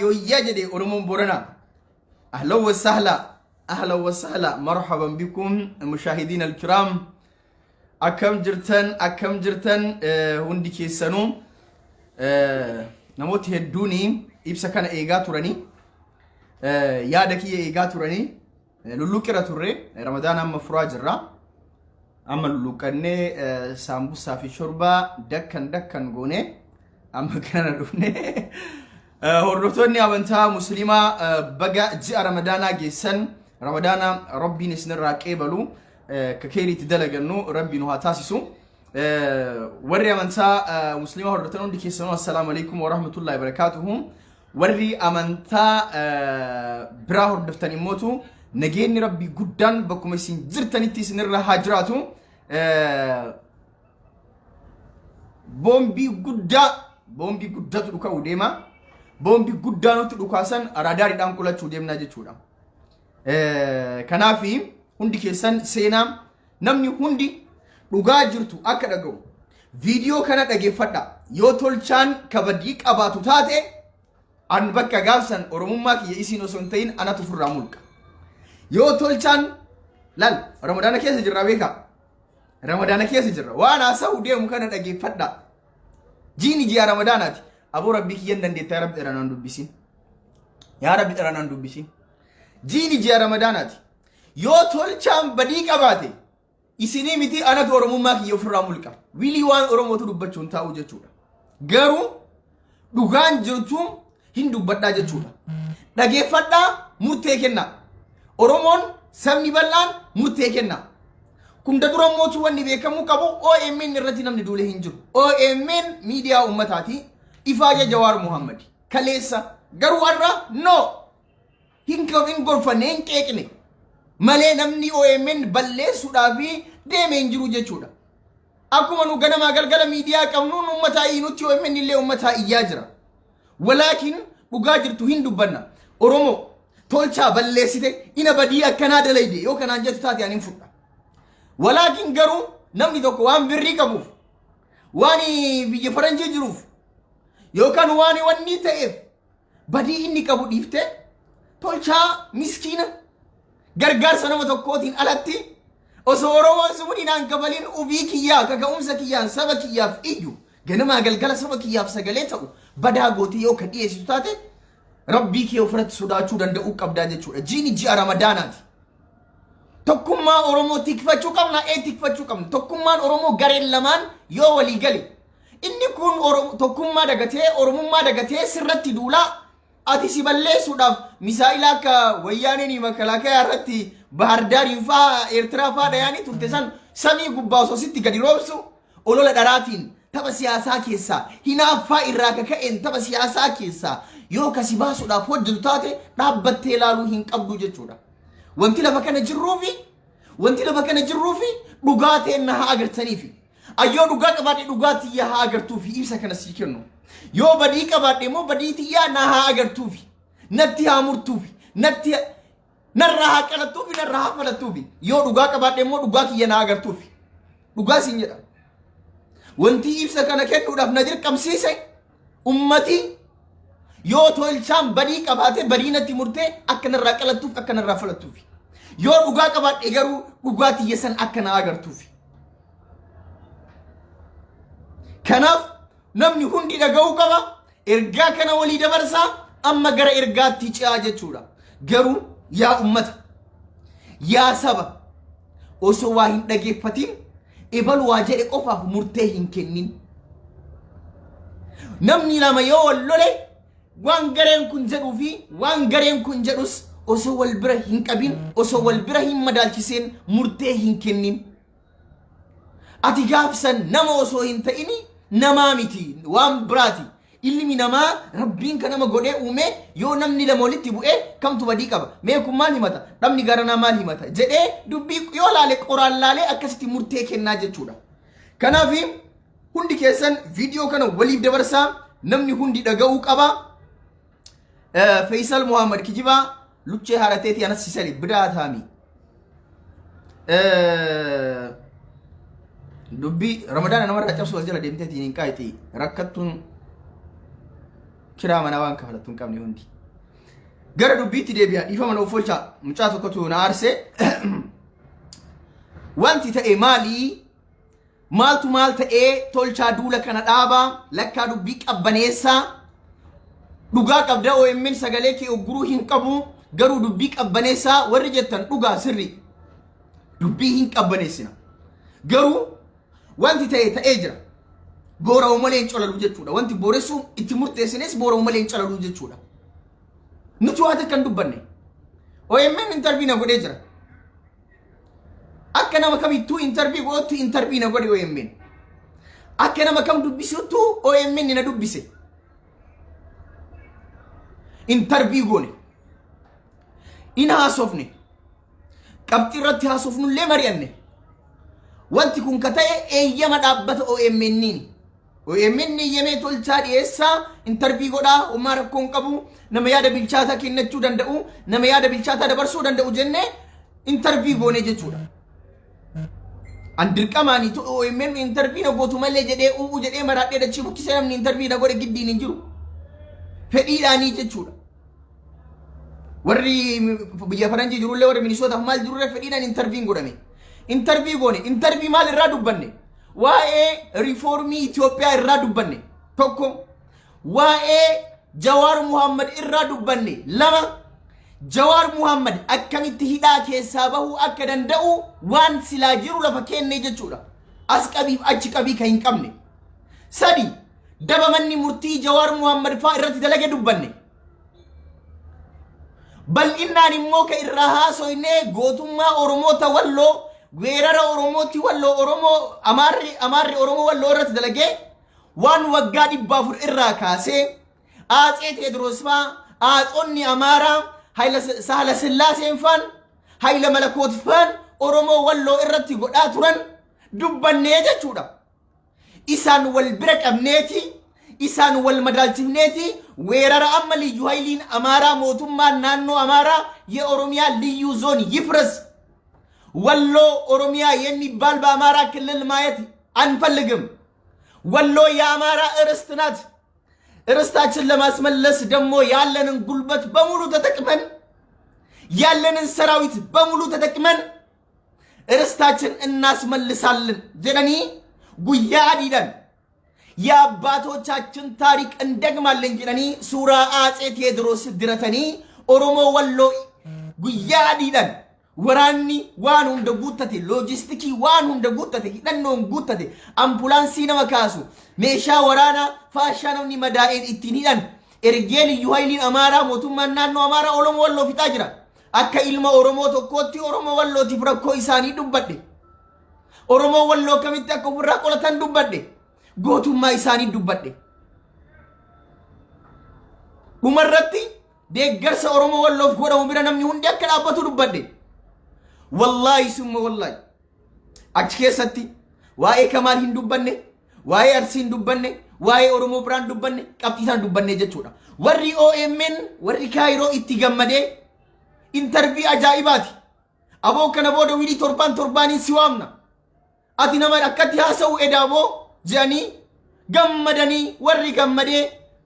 يويا جدي أرمون بورنا أهلا وسهلا مرحبا بكم مشاهدين الكرام أكم جرتن هندي كيسانو نموت هدوني إبسا كان إيغا توراني يادكي إيغا توراني لولوكرا توري رمضان أما فراج الرا أما لولوكاني سامبوسا في شوربا دكان غوني أما كان روني هردوتوني أبنتا مسلمة بقى جاء رمضانا جيسن رمضانا ربي نسنر راكيبالو ككيري تدلقنو ربي نوها تاسسو ورّي أمنتا مسلمة هردوتون دي كيسنو السلام عليكم ورحمة الله وبركاته ورّي أمنتا برا هردوتاني موتو نجيني ربي قدان بكم يسين زرتاني تسنر هاجراتو بومبي قدّا تلوكا وديما بومبي قدّانو تلوكاسان راداري دام كولا چوديمنا جچودا كنافي هندي كيسان سينام نمني هندي dhugaa jirtu akka dhagahu video kana dhageeffadha yoo tolchaan kabadii qabaatu taate an bakka gaafsan oromummaa kiyya isiin osoo hin ta'in anatu furraa mulqa yoo tolchaan lal ramadaana keessa jirra beeka ramadaana keessa jirra waan haasa'u deemu kana dhageeffadha jiini ji'a ramadaanaati aboo rabbii kiyyan dandeetta yaa rabbi dheeranaan dubbisin yaa rabbi dheeranaan dubbisin jiini ji'a ramadaanaati yoo tolchaan badii qabaate isini miti anatu oromummaa kiyya ofirraa mulqa wili waan oromootu dubbachuun taa'u jechuudha garuu dhugaan jirtuun hin dubbadhaa jechuudha dhageeffadhaa murtee kenna oromoon sabni bal'aan murtee kenna kunda dura mootu wanni beekamuu qabu OMN irratti namni duule hin jiru OMN miidiyaa ummataati ifaaja Jawaar Muhammad kaleessa garuu arra no hin gorfanne hin qeeqne malee namni OMN balleessuudhaa fi deemee hin jiru jechuudha. Akkuma nu ganama galgala miidiyaa qabnu uummataa nuti OMN illee uummataa iyyaa jira. Walaakin dhugaa jirtu hin dubbanna. Oromoo tolchaa balleessite ina badii akkanaa dalayde yoo kanaan jettu taate ani hin fudha. Walaakin garuu namni tokko waan birrii qabuuf waan biyya faranjii jiruuf yookaan waan wanni ta'eef badii inni qabu dhiifte tolchaa miskiina gargaarsa nama tokkootiin alatti osoo oromoon sun inaan kabaliin ubii kiyyaa kaka'umsa kiyyaan saba kiyyaaf iyyu ganama galgala saba kiyyaaf sagalee ta'u badaa gootii yoo ka dhiyeessitu taate rabbii kee ofirratti sodaachuu danda'uu qabdaa jechuudha jiini ji'a ramadaanaati tokkummaa oromoo tikfachuu qabna tikfachuu qabna tokkummaan oromoo gareen lamaan yoo walii gale inni kun tokkummaa dagatee oromummaa dagatee sirratti duulaa ati si balleessuudhaaf misaa'ila akka wayyaaneen makalaakaa irratti bahardaariin faa eertiraa faa dhayaanii turte san samii gubbaa osoo sitti gadi roobsu olola dharaatiin tapha siyaasaa keessaa hinaaffaa irraa kaka'een tapha siyaasaa keessaa yoo kasi baasuudhaaf hojjetu taate dhaabbattee ilaaluu hin qabdu jechuudha. Wanti lafa kana jirruufi dhugaa ta'een na haa agartaniifi ayyoo dhugaa qabaadhe dhugaa tiyya haa agartuufi ibsa kana sii kennu. Yoo badii qabaadhe immoo badii tiyyaa na haa agartuufi natti haa murtuufi natti narraa haa qalattuufi narraa haa falattuufi yoo dhugaa qabaadhe immoo dhugaa kiyya na agartuufi dhugaa siin jedha wanti ibsa kana kennuudhaaf na dirqamsiise ummati yoo tolchaan badii qabaate badii natti murtee akka narraa qalattuuf akka narraa falattuufi yoo dhugaa qabaadhe garuu dhugaa tiyya san akka na agartuufi kanaaf namni hundi dhaga'uu qaba ergaa kana walii dabarsaa amma gara ergaatti ce'aa jechuudha garuu yaa ummata yaa saba osoo waa hin dhageeffatin ebal waa jedhe qofaaf murtee hin kennin namni lama yoo wal lole waan gareen kun jedhuu fi waan gareen kun jedhus osoo wal bira hin qabin osoo wal bira hin madaalchiseen murtee hin kennin ati gaafsan nama osoo hin ta'ini namaa miti waan biraati ilmi namaa rabbiin kan nama godhee uume yoo namni lama walitti bu'ee kamtu badii qaba mee kun maal himata namni garanaa maal himata jedhee dubbii yoo laale qoraan laalee akkasitti murtee kennaa jechuudha kanaaf hundi keessan viidiyoo kana waliif dabarsaa namni hundi dhaga'uu qaba Faisal Muhammad Kijiba luchee haarateeti anas sisali bidaa taami dubbii Ramadaan namarraa cabsu wal jala deemteetiin hin qaayxi rakkattuun kiraa manaa waan kafalattuun qabne hundi. Gara dubbiitti deebi'aa dhiifama na uffolchaa mucaa tokkotu na aarsee wanti ta'e maalii maaltu maal ta'ee Tolchaa duula kana dhaabaa lakkaa dubbii qabbaneessaa dhugaa qabda OMN sagalee kee ogguruu hin qabu garuu dubbii qabbaneessaa warri jettan dhugaa sirri dubbii hin qabbaneessina garuu wanti ta'ee jira boora'u malee hin calalu jechuudha wanti booressuun itti murteessines boora'u malee hin calalu jechuudha nuti waan kan dubbanne OMN interview na godhee jira akka nama kamittuu interview godhutti interview na godhe OMN akka nama kam dubbisutti OMN na dubbise interview goone ina haasofne qabxii irratti haasofnullee mari'anne wanti kun ka ta'e eeyyama dhaabbata OMN eeyyamee Tolchaa dhiyeessaa interview godhaa ummaa rakkoon qabu nama yaada bilchaataa kennachuu danda'u nama yaada bilchaataa dabarsuu danda'u jennee interview goone jechuudha. An dirqamaanii to OMN interview na gootu malee jedhee uu jedhee maraadhee dachii bukkisee namni interview na godhe giddiin hin jiru. Fedhiidhaanii jechuudha. Warri biyya faranjii jirullee warri Minisootaaf maal jirullee fedhiidhaan interview godhame. Interview goone interview maal irraa dubbanne waa'ee riifoormii Itoophiyaa irraa dubbanne tokko waa'ee Jawaar Muhammad irraa dubbanne lama Jawaar Muhammad akkamitti hidhaa keessaa bahuu akka danda'u waan silaa jiru lafa kenne jechuudha as qabiif achi qabii kan hin qabne sadi dabamanni murtii Jawaar Muhammad faa irratti dalage dubbanne bal'innaan immoo ka irraa haasoyne gootummaa Oromoota Walloo weerara Oromooti Walloo Oromoo Amaarri Oromoo Walloo irratti dalage waan waggaa 400 irraa kaasee Atsee Teediroos faa Aatsonni Amaaraa Haila Sillaaseen faan Haila Malakoot faan Oromoo Walloo irratti godhaa turan dubbannee jechuudha isaan wal bira qabneeti isaan wal madaalchifneeti weerara amma liyyuu hayliin Amaaraa mootummaan naannoo Amaaraa ye Oromiyaa liyyuu zoon ይፍረስ ወሎ ኦሮሚያ የሚባል በአማራ ክልል ማየት አንፈልግም ወሎ የአማራ እርስት ናት እርስታችን ለማስመለስ ደግሞ ያለንን ጉልበት በሙሉ ተጠቅመን ያለንን ሰራዊት በሙሉ ተጠቅመን እርስታችን እናስመልሳለን ጀነኒ ጉያ አዲዳን የአባቶቻችን ታሪክ እንደግማለን ጀነኒ ሱራ አጼ ቴዎድሮስ ድረተኒ ኦሮሞ ወሎ ጉያ አዲዳን waraanni waan hunda guuttate loojistikii waan hunda guuttate hidhannoon guuttate ambulaansii nama kaasu meeshaa waraanaa faashaa namni madaa'een ittiin hidhan ergee liyyuu hayliin Amaaraa mootummaan naannoo Amaaraa Oromoo Walloo fixaa jira akka ilma Oromoo tokkootti Oromoo Wallootiif rakkoo isaanii dubbadhe Oromoo Walloo kamitti akka ofirraa qolatan dubbadhe gootummaa isaanii dubbadhe dhumarratti deeggarsa Oromoo Walloof godhamu bira namni hundi akka dhaabbatu dubbadhe wallahi summa wallahi achi keessatti waa'ee Kamaal hin dubbanne waa'ee Arsii hin dubbanne waa'ee Oromoo biraan dubbanne qabxiisaan dubbanne jechuudha warri OMN warri Kaayiroo itti gammadee interview ajaa'ibaati aboo kana booda wiilii torbaaniin si waamna ati nama akkatti haasa'u edaaboo jedhanii gammadanii warri gammadee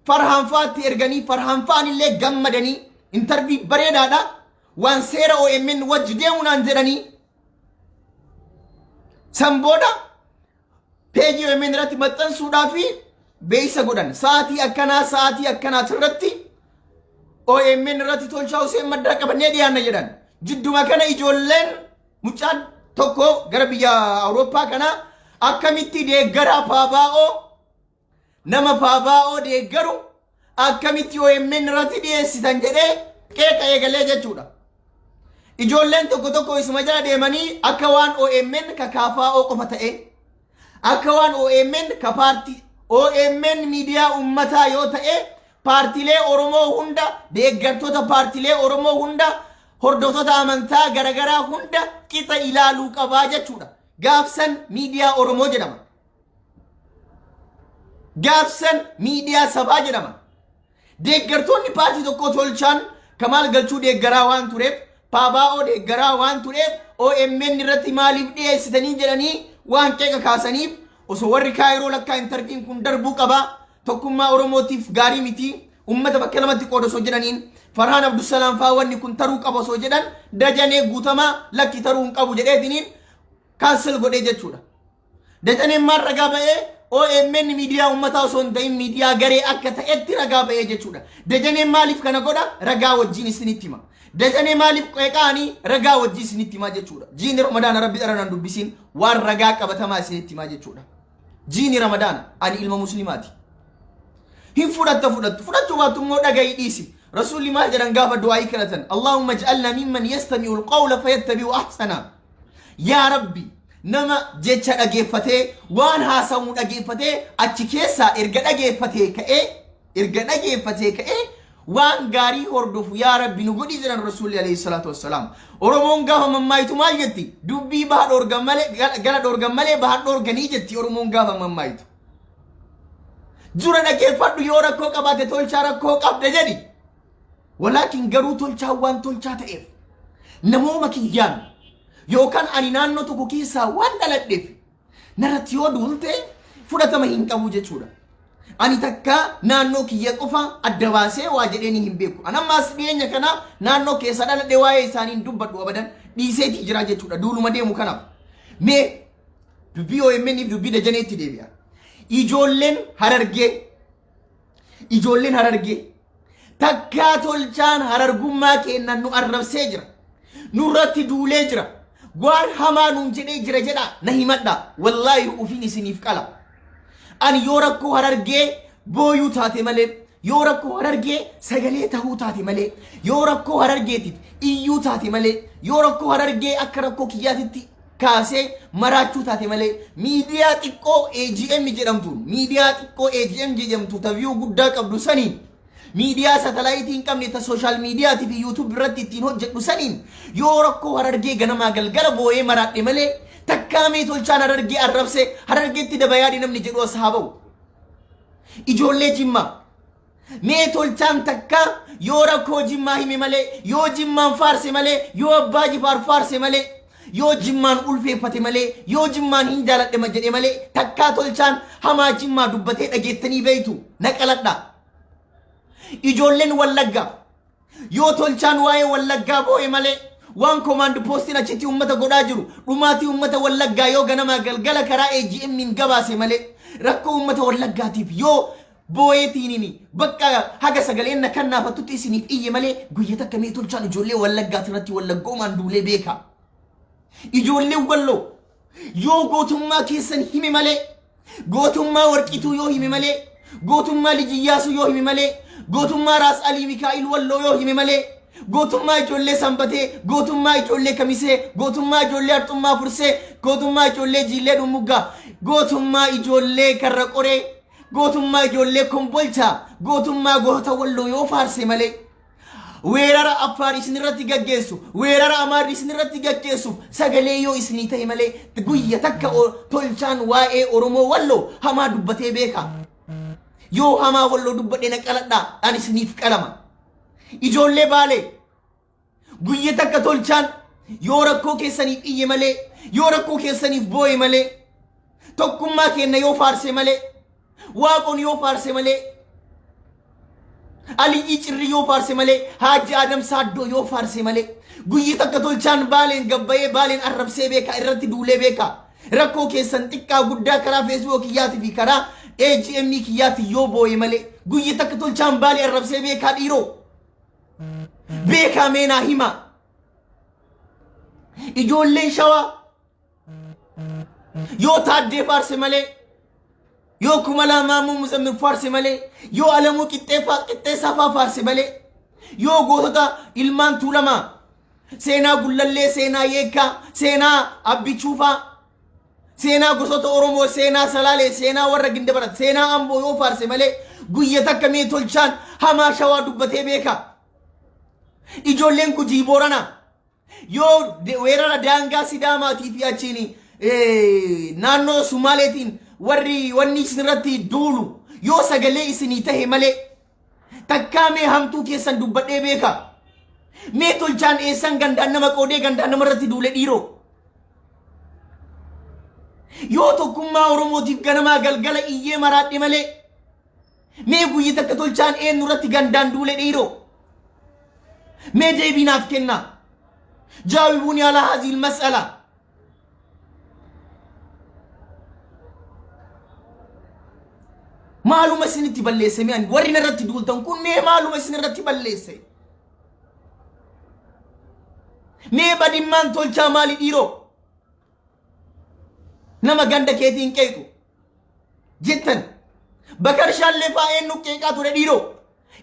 farhaanfaatti erganii farhaanfaan illee gammadanii interview bareedaadha waan seera OMN wajji deemuunaan jedhanii sanbooda peejii OMN irratti maxxansuudhaa fi beeysa godhan sa'aatii akkanaa irratti OMN irratti Tolchaa Huseen madda qabannee dhiyaanna jedhan jidduma kana ijoolleen mucaan tokko gara biyya Awurooppaa kana akkamitti deeggaraa paabaa'oo nama paabaa'oo deeggaru akkamitti OMN irratti dhiyeessitan jedhee qeeqa eegalee jechuudha ijoolleen tokko isuma jala deemanii akka waan OMN ka KFO qofa ta'e akka waan OMN ka paartii OMN miidiyaa ummataa yoo ta'e paartiilee Oromoo hunda deeggartoota paartiilee Oromoo hunda hordoftoota amantaa garagaraa hunda qixa ilaaluu qabaa jechuudha gaafsan miidiyaa Oromoo jedhama gaafsan miidiyaa sabaa jedhama deeggartoonni paartii tokko Tolchaan Kamaal galchuu deeggaraa waan tureef paabaa'oo deeggaraa waan tureef OMN irratti maaliif dhiyeessitanii jedhanii waan qeeqa kaasaniif osoo warri kaayiroo lakkaa intarviin kun darbuu qaba tokkummaa oromootiif gaarii miti ummata bakka lamatti qooda osoo jedhaniin Farhaan Abdusalaam faa wanni kun taruu qaba osoo jedhan Dajanee guutamaa lakki taruu hin qabu jedheetiniin kaansel godhee jechuudha. Dajaneen maal ragaa ba'ee OMN miidiyaa ummataa osoo hin ta'in miidiyaa garee akka ta'etti ragaa ba'ee jechuudha. Dajaneen maaliif kana godha ragaa wajjin isinitti hima. Dajanee maaliif qeeqaanii ragaa wajjin isinitti hima jechuudha. Jiini Ramadaana rabbi dharaan dubbisiin waan ragaa qabatamaa isinitti hima jechuudha. Jiini Ramadaana ani ilma muslimaati. Hin fudhachuu baattu immoo dhaga'i dhiisi. رسول ما جران قافة دعائي كنتن اللهم اجعلنا ممن يستمع القول فيتبع أحسنا يا ربي نما جيتشا أجيفتي وان هاسمون أجيفتي أتشكيسا إرقاد أجيفتي إرقاد أجيفتي وان غاري هردوف يا ربي نقودي جران رسول عليه الصلاة والسلام ورمون قافة ممايتو مال جتي دوبي بحر أورغم مالي غلط أورغم مالي بحر أورغني جتي ورمون قافة ممايتو جران أجيفتو يوركو قباتي تولشاركو قبضة جدي ولكن قروا تلچا وان تلچا تئف نمو مكيان يوكان اني نانو تكو كيسا وان دلدف نراتيو دولته فدت مهين قبو جچودا اني تكا نانو كي يقفا ادواسه واجدني همبيكو انا ماسدينيا كنا نانو كيسا دل دواي سانين دبدو ابدان ديسيتي جرا جچودا دولو مديمو كنا مي دبيو يمني دبي دجنيتي ديبيا ايجولن هررگي takkaa tolchaan harargummaa keennan nu arrabsee jira nurratti duulee jira waan hamaa nuun jedhee jira jedha na himadha wallaahi ufiin isiniif qala ani yoo rakkoo harargee booyuu taate malee yoo rakkoo harargee sagalee tahuu taate malee yoo rakkoo harargeetiif iyyuu taate malee yoo rakkoo harargee akka rakkoo kiyyaatitti kaasee maraachuu taate malee miidiyaa xiqqoo AGM jedhamtu taviiyuu guddaa qabdu saniin media satellite qabne ta social media TV YouTube irratti ittiin hojjedhu saniin yoo rakkoo harargee ganama galgala boo'ee maraadhe malee takkaamee tolchaan harargee arrabse harargeetti dabayaadhi namni jedhu ashaabau ijoollee jimmaa mee tolchaan takka yoo rakkoo jimmaa hime malee yoo jimmaan faarse malee yoo abbaa jifaar faarse malee yoo jimmaan ulfeeffate malee yoo jimmaan hin jaaladhe jedhe malee takkaa tolchaan hamaa jimmaa dubbatee dhageettanii beeytu naqaladha ijoolleen wallagga yoo tolchaan waa'ee wallaggaa boo'e malee waan command postiin achitti ummata godhaa jiru dhumaatii ummata wallaggaa yoo ganama galgala karaa AGM min gabaase malee rakkoo ummata wallaggaatiif yoo boo'eetiinini bakka haga sagaleen na kannaafattutti isiniif iyye malee guyya takka mee tolchaan ijoollee wallaggaati irratti wallaggoomaan duulee beeka ijoolleen walloo yoo gootummaa keessan hime malee gootummaa warqituu yoo hime malee gootummaa lijiyyaasu yoo hime malee gootummaa raas alii mikaa'il walloo yoo hime malee gootummaa ijoollee sanbatee gootummaa ijoollee kamisee gootummaa ijoollee arxummaa fursee gootummaa ijoollee jiillee dhumuggaa gootummaa ijoollee karra qoree gootummaa ijoollee kombolchaa gootummaa goota walloo yoo faarse malee weerara affaar isinirratti gaggeessu weerara amaarri isinirratti gaggeessu sagalee yoo isinii ta'e malee guyya takka tolchaan waa'ee oromoo walloo hamaa dubbatee beeka yoo hamaa walloo dubbadhe na qaladha ani isiniif qalama ijoollee baalee guyya takka tolchaan yoo rakkoo keessaniif iyye malee yoo rakkoo keessaniif boo'e malee tokkummaa kenna yoo faarse malee waaqon yoo faarse malee aliyyi cirri yoo faarse malee haaji adam saaddoo yoo faarse malee guyya takka tolchaan baaleen gabbayee baaleen arrabsee beeka irratti duulee beeka rakkoo keessan xiqqaa guddaa karaa Facebook kiyyaati fi karaa AGM kiyyaati yoo boo'e malee guyya takka tolchaan baalee arrabsee beekaa dhiiroo beekaa meenaa hima ijoolleen shawaa yoo taaddee faarse malee yoo kumalaa maamuu muzammil faarse malee yoo alamuu qixxeessaa faarse malee yoo gootota ilmaan tuulamaa seenaa gullallee seenaa yeekkaa seenaa abbichuufaa seenaa gosoota oromoo seenaa salaalee seenaa warra gindabarat seenaa amboo yoo faarse malee guyya takka mee tolchaan hamaa shawaa dubbatee beeka ijoolleen kujii boorana yoo weerara daangaa sidaamaatii fi achiini naannoo sumaaleetiin wanni isinirratti duulu yoo sagalee isinii tahe malee takkaa mee hamtuu keessan dubbadhee beeka mee tolchaan eessan gandaan nama qoodee gandaan namarratti duule dhiiroo yoo tokkummaa oromootiif ganamaa galgala iyyee maraadhe malee mee guyyi takka Tolchaan eenyu irratti gandaan duule dhiiroo mee deebinaaf kenna jaawibuni ala haziil mas'ala maaluma isinitti balleesse mee warri narratti duultan kun mee maaluma isin irratti balleesse mee badimmaan Tolchaa maali dhiiroo nama ganda keetiin qeequ jettan bakarshaan lefaa eenyu qeeqaa ture dhiiroo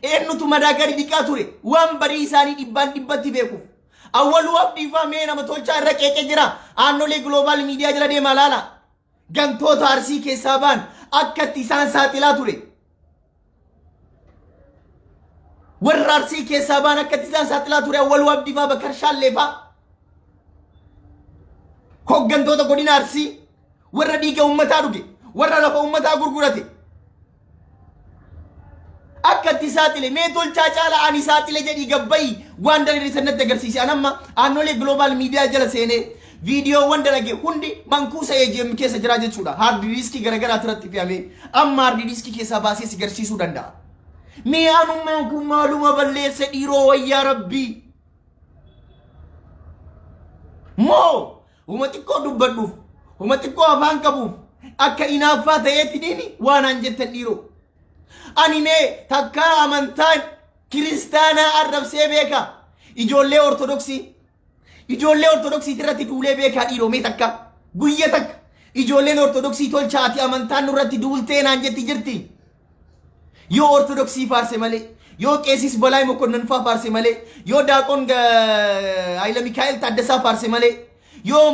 eenyutu madaa gadi dhiqaa ture waan barii isaanii dhibbaan dhibbatti beekuuf awwaluu abdiifaa mee nama Tolchaa irra qeeqee jira aannolee global miidiyaa jala deemaa laala gantoota Arsii keessaa baan akkatti isaan saaxilaa ture warra Arsii keessaa baan akkatti isaan saaxilaa ture awwaluu abdiifaa bakarshaan lefaa hoggantoota godina Arsii warra dhiiga ummataa dhuge warra lafa ummataa gurgurate akkatti saaxile mee Tolchaa caala ani saaxile jedhi gabbayi waan dalii sanatti agarsiise anamma aannolee global miidiyaa jala seenee video wanda dalage hundi mankuusa AGM keessa jira jechuudha hard disk garagaraa irratti fe'ame amma hard disk keessa baasee si garsiisuu danda'a mee anummaan kun maaluma balleesse dhiiroo wayyaa rabbii moo uma xiqqoo dubbadhuuf uma xiqqoo afaan qabuuf akka inaaffaa ta'eetti diini waan an jettan dhiiroo ani mee takkaa amantaan kiristaanaa arrabsee beeka ijoollee ortodoksii irratti duulee beekaa dhiiroo mee takka guyya takka ijoolleen ortodoksii Tolchaati amantaan nurratti duultee naan jetti jirti yoo ortodoksii faarse malee yoo qeesis Balaay Mokonnon faa faarse malee yoo daaqoon Hayila Mikaa'el Taaddasaa faarse malee yoo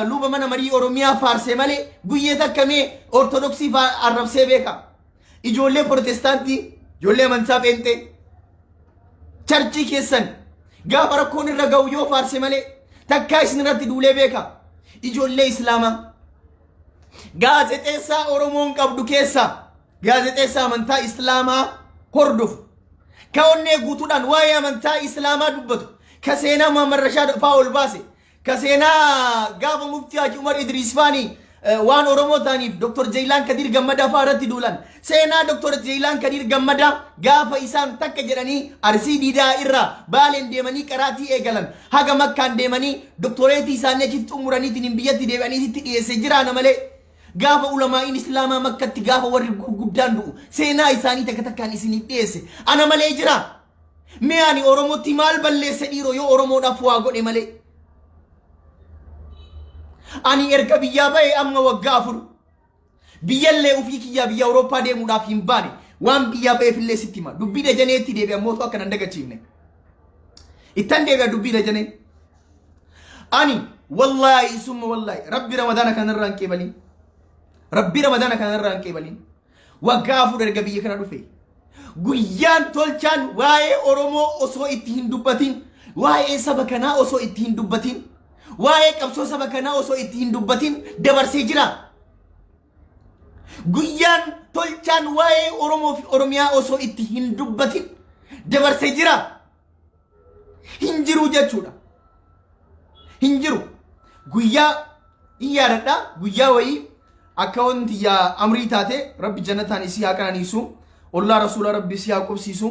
luba mana marii Oromiyaa faarse malee guyya takka mee ortodoksii arrabsee beeka ijoollee protestaantii ijoollee amantaa Pheenxee charchii keessan gaafa rakkoon irra ga'u yoo faarse malee takkaa isin irratti duulee beeka ijoollee islaamaa gaazexeessaa Oromoon qabdu keessa gaazexeessaa amantaa islaamaa hordofu ka onnee guutuudhaan waa'ee amantaa islaamaa dubbatu ka seenaa Muhammad Rashaad faa ol baase ka seenaa gaafa muftii Haji Umar Idriis faanii waan Oromoo ta'aniif Dr. Jaylaan Kadir Gammadaa faa irratti duulan seenaa Dr. Jaylaan Kadir Gammadaa gaafa isaan takka jedhanii Arsii Diidaa irraa Baaleen deemanii qaraatii eegalan haga Makkaan deemanii doktoreetii isaanii achitti xumuraniitiin biyyatti deebi'anii sitti dhiyeesse jiraana malee gaafa ulamaa'iin islaamaa Makkatti gaafa warri guddaan du'u seenaa isaanii takka takkaan isiniif dhiyeesse ana malee jira mee ani Oromootti maal balleesse dhiiroo yoo Oromoodhaaf waa godhe malee ani erga biyyaa ba'e amma waggaa 4 biyyallee ufii kiyyaa biyya Awurooppaa deemuudhaaf hin baane waan biyyaa ba'eef illee sitti hima dubbii Dajaneetti deebi'a mootu akka nan dagachiifne ittan deebi'a dubbii Dajanee ani wallaahi summa wallaahi rabbi ramadaana kanarraa hin qeebalin rabbi ramadaana kanarraa hin qeebalin waggaa 4 erga biyya kana dhufe guyyaan Tolchaan waa'ee Oromoo osoo itti hin dubbatin waa'ee saba kanaa osoo itti hin dubbatin waa'ee qabsoo saba kanaa osoo itti hin dubbatin dabarsee jira guyyaan Tolchaan waa'ee Oromoo fi Oromiyaa osoo itti hin dubbatin dabarsee jira hin jiru jechuudha hin jiru guyyaa iyyaadha guyyaa wayii akka wanti yaa amrii taate rabbi jannataan isii haa qananiisu ollaa rasuula rabbi isii haa qubsiisu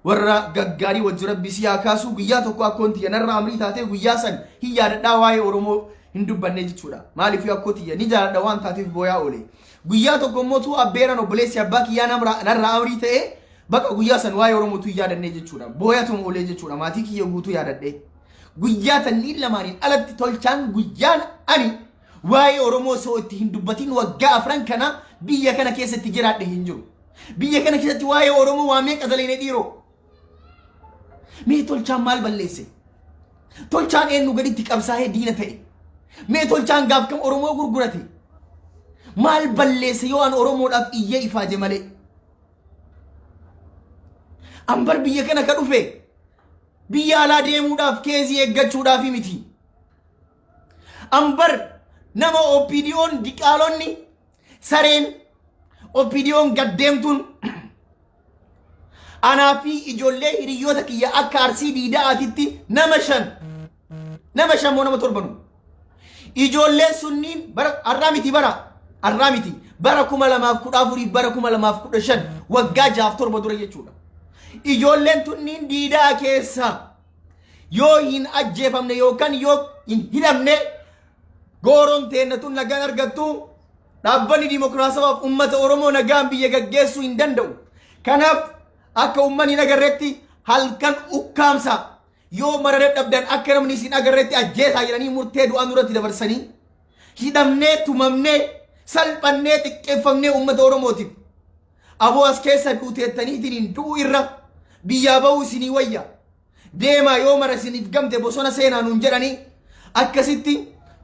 warra gaggaarii wajji rabbi isii haa kaasu guyyaa tokko akka wanti yanarraa amrii taate guyyaa san iyyaadha waa'ee Oromoo hin dubbanne jechuudha maaliif akka tiyya ni jaaladha waan taateef booyaa oole guyyaa tokko immoo tu abbeeran obboleessi abbaa kiyyaa narraa amrii ta'e bakka guyyaa san waa'ee Oromootu yaadanne jechuudha booyaatuma oolee jechuudha maatii kiyya guutuu yaadadhe guyyaa tanniin lamaaniin alatti Tolchaan guyyaan ani waa'ee Oromoo osoo itti hin dubbatin waggaa 4 kana biyya kana keessatti jiraadhe hin jiru biyya kana keessatti waa'ee Oromoo waa meeqa dalee dhiiroo mee Tolchaan maal balleesse Tolchaan eenyu gaditti qabsaa'ee diina ta'e mee Tolchaan gaaf kam Oromoo gurgurate maal balleesse yoo an Oromoodhaaf iyyee ifaaje malee ambar biyya kana ka dhufe biyya alaa deemuudhaaf keezii eeggachuudhaaf miti ambar nama OPDO'n diqaalonni sareen OPDO'n gaddeemtuun anaa fi ijoollee hiriyoota kiyya akka Arsii Diidaatitti nama 5 moo nama 7 ijoolleen sunniin bara arraamiti bara 2014 bara 2015 waggaa 6-7 dura jechuudha. Ijoolleen tunniin diidaa keessa yoo hin ajjeefamne yookaan yoo hin hidhamne gooroon teenna tun nagaan argattu dhaabbanni dimokiraasiyaaf ummata Oromoo nagaan biyya gaggeessuu hin danda'u. Kanaaf akka ummanni nagarreetti halkan ukkaamsa yoo marare dhabdan akka namni isin agarreetti ajjeesaa jedhanii murtee du'aan duratti dabarsanii hidhamnee tumamnee salphannee xiqqeeffamnee ummata Oromootiif aboo as keessa duuteettaniitiin du'u irra biyyaa ba'uu isinii wayya deemaa yoo mara isiniif gamte bosona seenaa nuun jedhanii akkasitti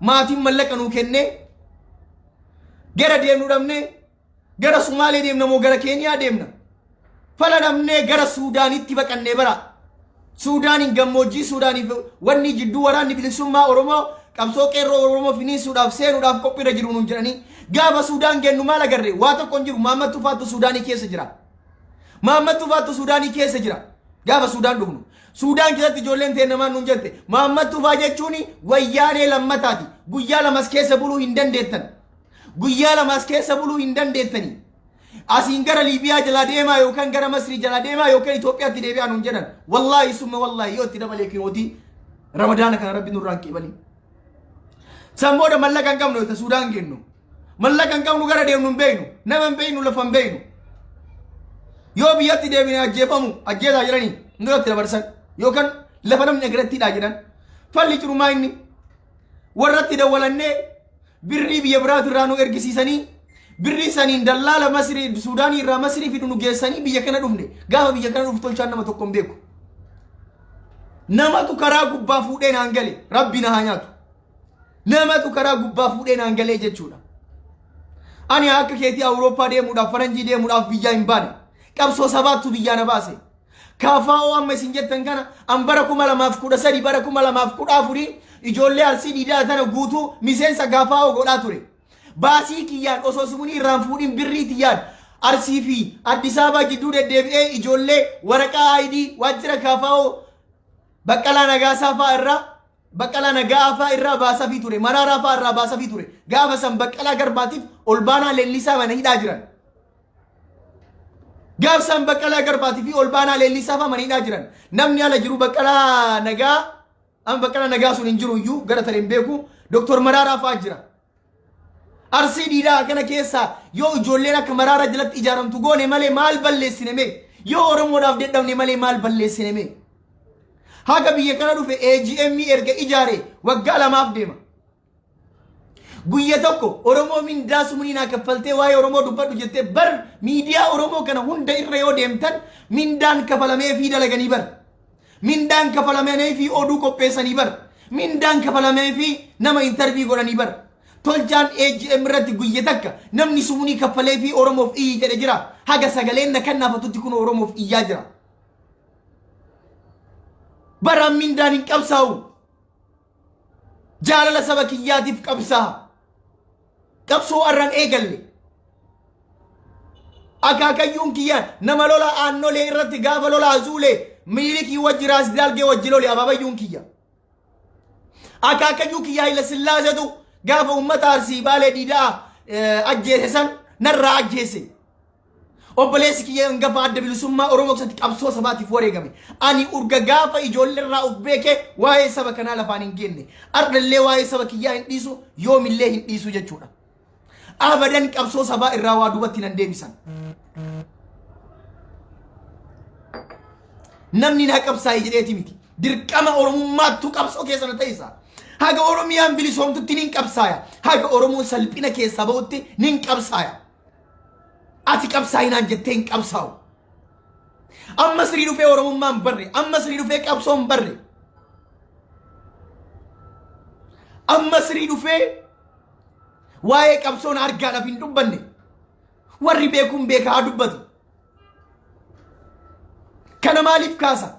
maatiin mallaqa nuu kennee gara deemnu dhabnee gara Sumaalee deemna moo gara Keeniyaa deemna fala dhabnee gara Suudaanitti baqannee bara Suudaanin gammoojjii Suudaaniif wanni jidduu waraanni bilisummaa Oromoo qabsoo qeerroo Oromoo finiisuudhaaf seenuudhaaf qophiirra jiru nuun jedhanii gaafa Suudaan gennu maal agarre waa tokko hin jiru Maamad Tufaattu Suudaanii keessa jira. Maamad Tufaattu Suudaanii keessa jira gaafa Suudaan dhufnu Suudaan keessatti ijoolleen teennamaan nuun jette Maamad Tufaa jechuun wayyaanee lammataati guyyaa lamas keessa buluu hin dandeettan guyyaa lamas keessa buluu hin dandeettanii asiin gara Liibiyaa jala deemaa yookaan gara Masrii jala deemaa yookaan Itoophiyaatti deebi'aa nuun jedhan wallaahi summa wallaahi yoo itti dabalee kinooti Ramadaana kana rabbi nurraan qeebali samboda mallaqa hin qabnu Suudaan gennu mallaqa hin qabnu gara deemnu hin beeknu nama hin beeknu lafa hin beeknu yoo biyyatti deebine ajjeesaa jedhanii nurratti dabarsan yookaan lafa namni agarattiidhaa jedhan falli cirumaa inni warratti dawwalannee birrii biyya biraatu irraa nu ergisiisanii birrii saniin dallaala Masrii Suudaanii irraa Masrii fidu nu geessanii biyya kana dhufne gaafa biyya kana dhufu Tolchaan nama tokko hin beeku namatu karaa gubbaa fuudhee naan gale rabbi na haa nyaatu namatu karaa gubbaa fuudhee naan galee jechuudha. Ani akka keetii Awurooppaa deemuudhaaf faranjii deemuudhaaf biyyaa hin baane qabsoo sabaattu biyyaa na baase kaafaa'oo amma isin jettan kana an bara 2013 bara 2014 ijoollee arsii diidaa tana guutuu miseensa kaafaa'oo godhaa ture baasii kiyyaan osoo sumuni irraan fuudhin birrii tiyyaan arsii fi Addis Ababa gidduu deddeebi'ee ijoollee waraqaa ID waajjira kaafaa'oo Baqqalaa Nagaasaa fa'aa irraa baasaa fi ture Maraaraa fa'aa irraa baasaa fi ture gaafa san Baqqalaa Garbaatiif ol baanaa leellisaa mana hidhaa jiran gaaf san Baqqalaa Garbaatii fi ol baanaa leellisaa fa'aa mana hidhaa jiran namni ala jiru Baqqalaa Nagaa sun hin jiru iyyuu gara tareen beeku Dr. Maraaraa fa'aa jira arsii diidaa kana keessa yoo ijoolleen akka Maraaraa jalatti ijaaramtu goone malee maal balleessine mee yoo Oromoodhaaf dedhabne malee maal balleessine mee haga biyya kana dhufe AGM erga ijaare waggaa 2 deema guyya tokko Oromoo mindaa sumuninaa kaffaltee waa'ee Oromoo dubbadhu jettee bar miidiyaa Oromoo kana hunda irra yoo deemtan mindaan kafalamee fi dalaganii bar mindaan kafalamee fi oduu qopheessanii bar mindaan kafalamee fi nama interview godhanii bar Tolchaan AGM irratti guyya takka namni sumunii kaffalee fi Oromoof iyyi jedhe jira haga sagaleen na kannaafatutti kun Oromoof iyyaa jira bara mindaan hin qabsaa'u jaalala saba kiyyaatiif qabsaa qabsoo arran eegalle akaakayyuun kiyyaan nama lola aannolee irratti gaafa lola azuulee miilikii wajjiraas dalgee wajji lole ababayyuun kiyya akaakayyuu kiyyaa ila sillaasetu gaafa ummata arsii baalee diidaa ajjeese san narraa ajjeese obboleessi kiyya hangafa adda bilisummaa Oromoo keessatti qabsoo sabaatiif wareegame ani urga gaafa ijoollee irraa of beeke waa'ee saba kanaa lafaan hin geenne ardallee waa'ee saba kiyyaa hin dhiisu yoomillee hin dhiisu jechuudha abadan qabsoo sabaa irraa waa dubatti nan deebisan namni na qabsaa'e jedheeti miti dirqama Oromummaattu qabsoo keessa na ta'isa haga Oromiyaan bilisoomtutti nin qabsaaya haga Oromoo salphina keessa ba'utti nin qabsaaya ati qabsaayinaan jettee hin qabsaa'u amma sirii dhufee Oromummaan barre amma sirii dhufee qabsoon barre amma sirii dhufee waa'ee qabsoon argaadhaaf hin dubbanne warri beekuun beekaa haa dubbatu kana maaliif kaasa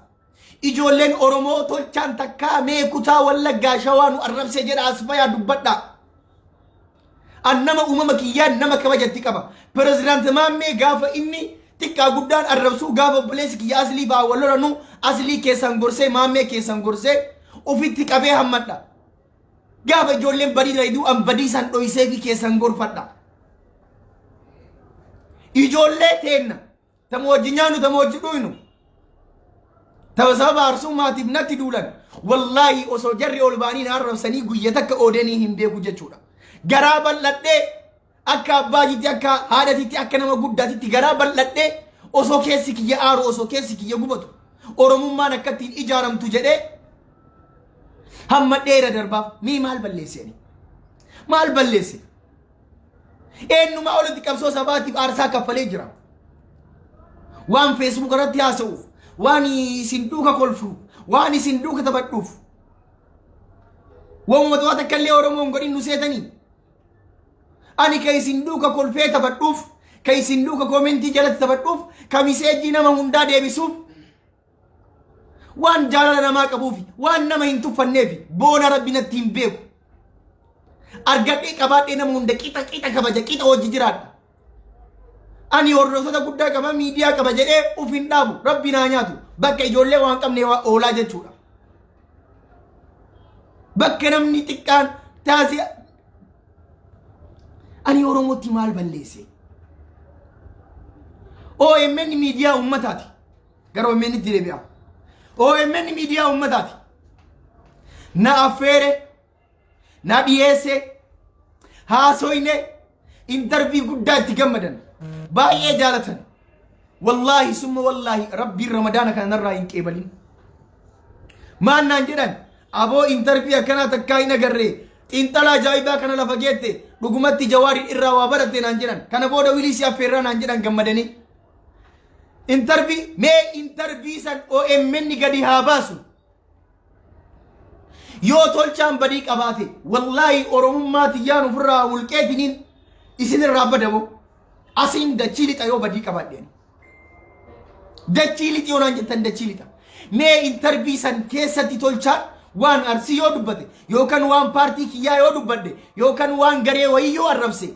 ijoolleen Oromoo Tolchaan takkaa mee kutaa Wallaggaa Shawaa nu arrabsee jedha asfayaa dubbadha annama uumama kiyyaan nama kabajatti qaba President Maammee gaafa inni xiqqaa guddaan arrabsuu gaafa obboleessi kiyya aslii ba'aa wal lolanu aslii keessan gorsee Maammee keessan gorsee ofitti qabee hammadha gaafa ijoolleen badii rayduu an badii san dhoysee fi keessan gorfadha ijoollee teenna tamo wajji nyaanu tamo wajji dhuynu tama sababa arsummaatiif natti duulan wallaahi osoo jarri ol ba'anii na arrabsanii guyya takka oodanii hin beeku jechuudha garaa bal'adhee akka abbaatitti akka haadhatitti akka nama guddaatitti garaa bal'adhee osoo keessi kiyya aaru osoo keessi kiyya gubatu oromummaan akkattiin ijaaramtu jedhee hamma dheera darbaaf mii maal balleesseni maal balleesse eenyuma olitti qabsoo sabaatiif aarsaa kaffalee jira waan feesbuuk irratti haasa'uuf waan isin duuka kolfuuf waan isin duuka taphadhuuf waamuma takka illee oromoon godhin nu seetanii ani ka isin duuka kolfee taphadhuuf ka isin duuka koomentii jalatti taphadhuuf ka miseejii nama hundaa deebisuuf waan jaalala namaa qabuufi waan nama hin tuffanneefi boona rabbi natti hin beeku argadhee qabaadhee nama hunda qixa kabaja qixa hojii jiraadha ani hordoftoota guddaa qaba miidiyaa qaba jedhee uf hin dhaabu rabbi naa nyaatu bakka ijoollee waan qabne oolaa jechuudha bakka namni xiqqaan taasisa ani oromootti maal balleesse OMN miidiyaa ummataati gara OMN itti deebi'a OMN miidiyaa ummataati na affeere na dhiyeesse haasoyne interview guddaa itti gammadan baay'ee jaalatan wallaahi summa wallaahi rabbiin ramadaana kana narraa hin qeebalin maan naan jedhan aboo interview akkanaa takkaa hin agarree xiinxalaa ajaa'ibaa kana lafa geette dhugumatti jawaarii irraa waa baratte naan jedhan kana booda wilisii affeerraa naan jedhan gammadanii interview san OMN gadi haa baasu yoo tolchaan badii qabaate wallaahi oromummaa tiyyaan ofirraa mulqeetiniin isin irraa badamo asin dachii lixa yoo badii qabaadheen dachii lixa yoo naan jettan dachii lixa interview san keessatti tolchaan waan arsii yoo dubbate yookaan waan paartii kiyyaa yoo dubbadde yookaan waan garee wayii yoo arrabse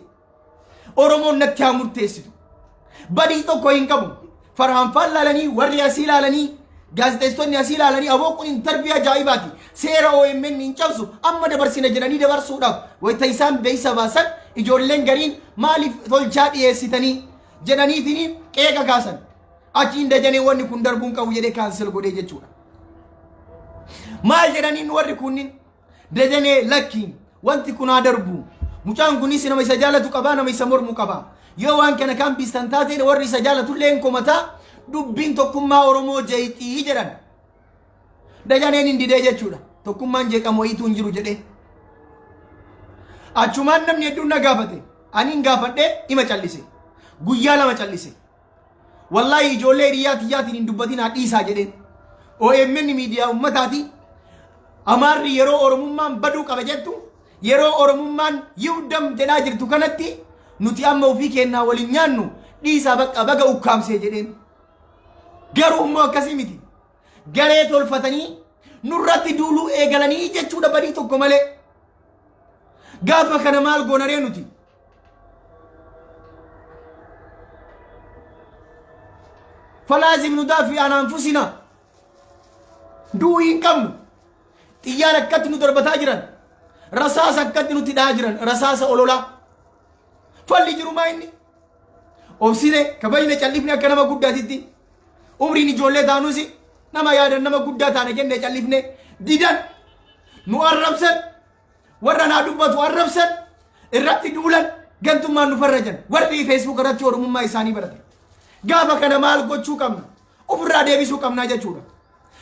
oromoon natti haa murteessitu badii tokko hin qabu farhanfaan laalanii warri asii laalanii gaazexeessitoonni asii laalanii aboo kun interview ajaa'ibaati seera OMN hin cabsu amma dabarsina jedhanii dabarsuudhaaf wayita isaan beeysa baasan ijoolleen gariin maaliif tolchaa dhiyeessitanii jedhaniitiin qeeqa kaasan achiin dajanee wanni kun darbuun qabu jedhee kaansel godhee jechuudha maal jedhaniin warri kunnin dajanee lakkiin wanti kun haa darbu mucaan kunis nama isa jaalatu qabaa nama isa mormu qabaa yoo waan kana kan bistan taatee warri isa jaalatullee hin komataa dubbiin tokkummaa oromoo jeeqii jedhan dajaneen hin didee jechuudha tokkummaan jeeqamu wayiitu hin jiru jedhee achumaan namni hedduun na gaafate ani hin gaafadhee ima callise guyyaa lama callise wallaahi ijoollee hiriyaa tiyyaatiin hin dubbatin haa dhiisaa jedheen OMN miidiyaa ummataati amaarri yeroo oromummaan baduu qaba jettu yeroo oromummaan yiwdam jedhaa jirtu kanatti nuti amma ofii kennaa waliin nyaannu dhiisaa bakka baga ukkaamsee jedheen garuu immoo akkasii miti garee tolfatanii nurratti duuluu eegalanii jechuudha badii tokko malee gaafa kana maal goonaree nuti falaazim nudaafi an anfusina duu hin qabnu xiyyaan akkatti nu darbataa jiran rasaasa akkatti nutti dhaa jiran rasaasa ololaa falli jirumaa inni obsine kabayne callifne akka nama guddaatitti umriin ijoollee taanusi nama yaadan nama guddaa taane jenne callifne didan nu arrabsan warra naa dubbatu arrabsan irratti duulan gantummaan nu farrajan warri Facebook irratti oromummaa isaanii barate gaafa kana maal gochuu qabna ofirraa deebisuu qabnaa jechuudha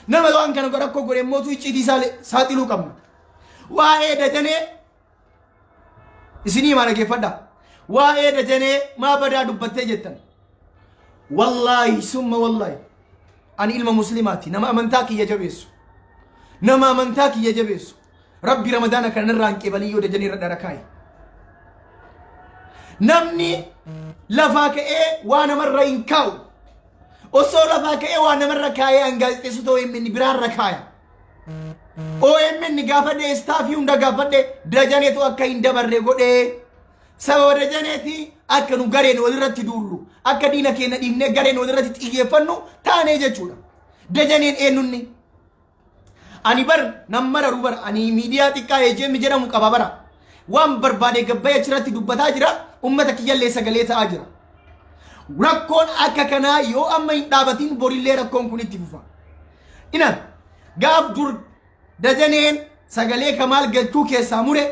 nama waan kana rakkoo godhe mootu icciitii saaxiluu qabna waa'ee dajanee isinii maa dhageeffadha waa'ee dajanee maa badaa dubbattee jettan wallaahi summa wallaahi ani ilma muslimaati nama amantaa kiyya jabeessu rabbi ramadaana kanarraa hin qeebalii yoo dajanee irra dharakaaye namni lafaa ka'ee waa namarra hin kaa'u osoo lafaa ka'ee waa namarra kaa'ee an gaazexeessitoota OMN biraarra kaaya OMN gaafadhe istaafii hunda gaafadhe dajaneetu akka hin dabarre godhee sababa dajaneeti akka nu gareen walirratti duullu akka diina keenya dhiibnee gareen walirratti xiyyeeffannu taanee jechuudha dajaneen eenyunni ani bar namara rubar ani media xiqqaa ejem jedhamu qaba bara waan barbaade gabbay achirratti dubbataa jira ummata kiyyallee sagalee ta'aa jira rakkoon akka kanaa yoo amma hin dhaabatiin borillee rakkoon kun itti fufa ina gaaf dur dajaneen sagalee kamaal galchuu keessaa mure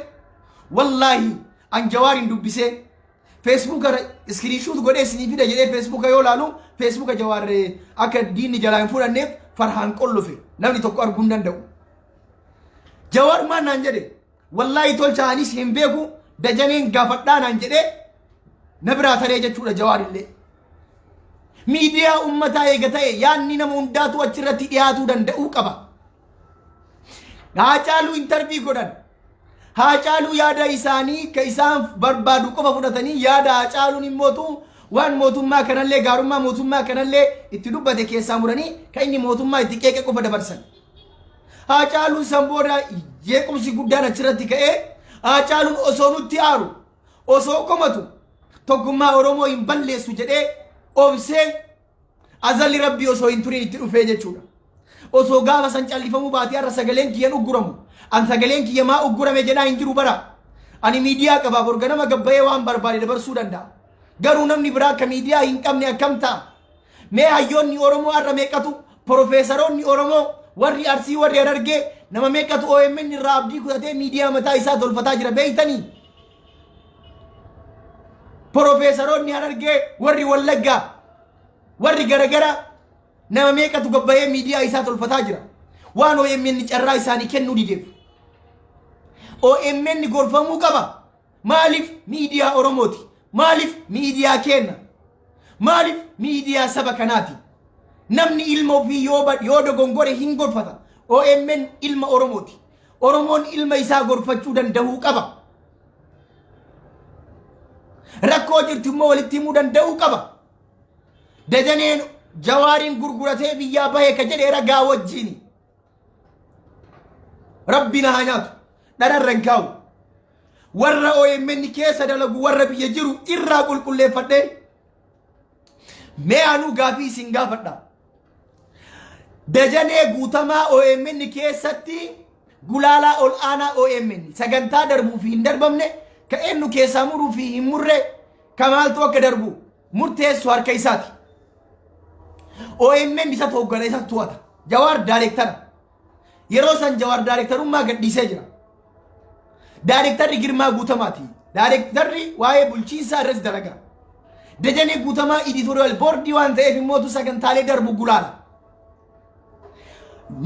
wallahi an jawaarin dubbisee Facebook screenshot godhee sinii fida jedhee Facebook yoo laalu Facebook jawaar akka diinni jalaa hin fudhanneef farhaan qollofe namni tokko arguu hin danda'u jawaar maan naan jedhe wallahi tolchaanis hin beeku dajaneen gaafadhaa naan jedhee na biraa taree jechuudha jawaar illee miidiyaa ummataa eega ta'e yaanni nama hundaatu achirratti dhiyaatuu danda'uu qaba haa caaluu interview godhan haa caaluu yaada isaanii ka isaan barbaadu qofa fudhatanii yaada haa caaluun immootu waan mootummaa kanallee gaarummaa mootummaa kanallee itti dubbate keessaa muranii ka inni mootummaa itti qeeqe qofa dabarsan haa caaluun sanbooda jeequmsi guddaan achirratti ka'ee haa caaluun osoo nutti aaru osoo komatu tokkummaa oromoo hin balleessu jedhee obsee azalli rabbii osoo hin turin itti dhufee jechuudha osoo gaafa san callifamuu baatee har'a sagaleen kiyyan ugguramu an sagaleen kiyya maa uggurame jedhaa hin jiru bara ani miidiyaa qabaa borganama gabbayee waan barbaade dabarsuu danda'a garuu namni biraa akka miidiyaa hin qabne akkam ta'a mee hayyoonni oromoo har'a meeqatu profeesaroonni oromoo warri arsii warri harargee nama meeqatu OMN irraa abdii kutatee miidiyaa mataa isaa tolfataa jira beeytanii profeesaroonni harargee warri wallaggaa warri garagara nama meeqatu gabbayee miidiyaa isaa tolfataa jira waan OMN carraa isaanii kennuu dideef OMN gorfamuu qaba maaliif miidiyaa oromooti maaliif miidiyaa kenna maaliif miidiyaa saba kanaati namni ilma ofii yoo dogongore hin gorfata OMN ilma oromooti oromoon ilma isaa gorfachuu danda'uu qaba rakkoo jirtu immoo walitti himuu danda'uu qaba dajaneen jawaariin gurguratee biyyaa bahee ka jedhee ragaa wajjiini rabbina haa nyaatu dhararran kaa'u warra OMN keessa dalagu warra biyya jiru irraa qulqulleeffadhee mee anuu gaafii isin gaafadha dajanee guutamaa OMN keessatti gulaalaa ol aanaa OMN sagantaa darbuu fi hin darbamne ka eenyu keessaa muruu fi hin murre ka maaltu akka darbu murteessu harka isaati OMN isa tooggana isa tu'ata jawaar daayirektara yeroo san jawaar daayirektarummaa gadhiisee jira daayirektarri girmaa guutamaati daayirektarri waa'ee bulchiinsaa irratti dalaga dajanee guutamaa editorial boardii waan ta'eef immootu sagantaalee darbu gulaala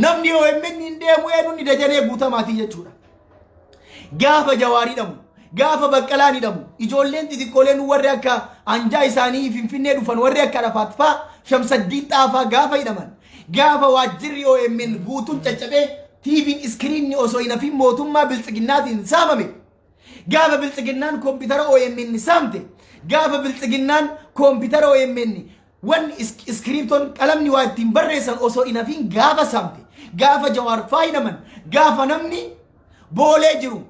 namni OMN hin deemu eenyuun dajanee guutamaati jechuudha gaafa jawaarii dhamu gaafa baqqalaan hidhamu ijoolleen xixiqqooleen warri akka anjaa isaanii finfinnee dhufan warri akka dhafaatfaa shamsaddiin xaafaa gaafa hidhaman gaafa waajjirri OMN guutuun caccabee TV'n iskiriinni osoo hin hafin mootummaa biltsiginnaatiin saamame gaafa biltsiginnaan koompitara OMN saamte gaafa biltsiginnaan koompitara OMN wanni iskiriiptoon qalamni waa ittiin barreessan osoo hin hafin gaafa saamte gaafa jawaar faayidaman gaafa namni boolee jiru